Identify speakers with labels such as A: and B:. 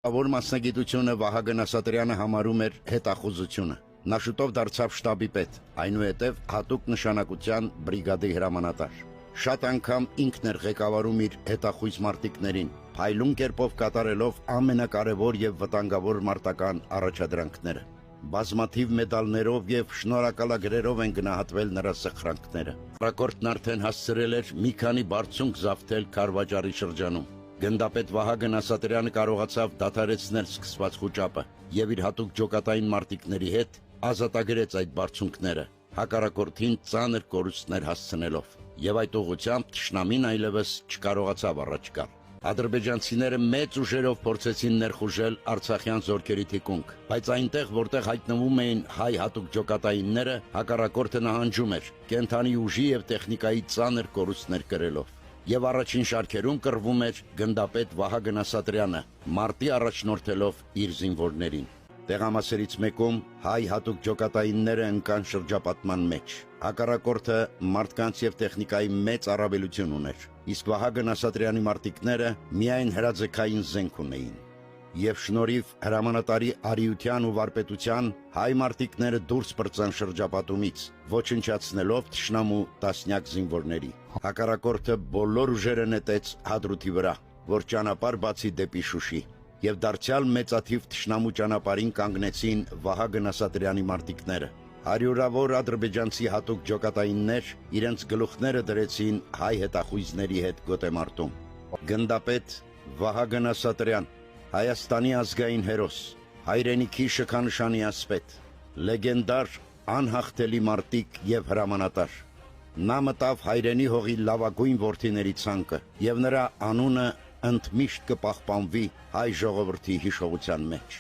A: Որ մասնագիտությունը Վահագն Ասատրյանը համարում էր հետախուզությունը։ Նա շուտով դարձավ շտաբի պետ, այնուհետև հատուկ նշանակության բրիգադի հրամանատար։ Շատ անգամ ինքն էր ղեկավարում իր հետախույզ մարտիկներին, փայլուն կերպով կատարելով ամենակարևոր եւ վտանգավոր մարտական առաջադրանքները։ Բազմաթիվ մեդալներով եւ շնորհակալագրերով են գնահատվել նրա սխրանքները։ Ռակորդն արդեն հասցրել էր մի քանի բարձունք զավթել Քարվաճարի շրջանում։ Գնդապետ Վահագն Ասատրյանը կարողացավ դադարեցնել սկսված խուճապը եւ իր հատուկ ջոկատային մարտիկների հետ ազատագրեց այդ բարձունքները, հակառակորդին ծանր կորուստներ հասցնելով, եւ այդ ուղղությամբ թշնամին այլևս չկարողացավ առաջ գալ։ Ադրբեջանցիները մեծ ուժերով փորձեցին ներխուժել արցախյան զորքերի թիկունք, բայց այնտեղ, որտեղ հայտնվում էին հայ հատուկ ջոկատայինները, հակառակորդը նահանջում էր, կենթանի ուժի եւ տեխնիկայի ծանր կորուստներ կրելով։ Եվ առաջին շարքերում կռվում էր գնդապետ Վահագն Ասատրյանը, մարտի առաջնորդելով իր զինվորներին։ Տեղամասերից մեկում հայ հատուկ ջոկատայինները ընկան շրջապատման մեջ։ Հակառակորդը մարդկանց եւ տեխնիկայի մեծ առավելություն ուներ, իսկ Վահագն Ասատրյանի մարտիկները միայն հրաձգային զենք ունեին։ Եվ շնորհիվ հրամանատարի արիության ու վարպետության հայ մարտիկները դուրս պրծան շրջապատումից, ոչնչացնելով թշնամու տասնյակ զինվորների։ Հակառակորդը բոլոր ուժերը նետեց Հադրութի վրա, որ ճանապարհ բացի դեպի Շուշի, եւ դարձյալ մեծաթիվ թշնամու ճանապարհին կանգնեցին Վահագն Ասատրյանի մարտիկները։ Հարյուրավոր ադրբեջանցի հատուկ ջոկատայիններ իրենց գլուխները դրեցին հայ հետախույզների հետ գոտեմարտում։ Գնդապետ Վահագն Ասատրյան, Հայաստանի ազգային հերոս, հայրենիքի շքանշանի ասպետ, լեգենդար անհաղթելի մարտիկ եւ հրամանատար։ Նա մտավ հայրենի հողի լավագույն որդիների ցանկը եւ նրա անունը ընդմիշտ կպահպանվի հայ ժողովրդի հիշողության մեջ։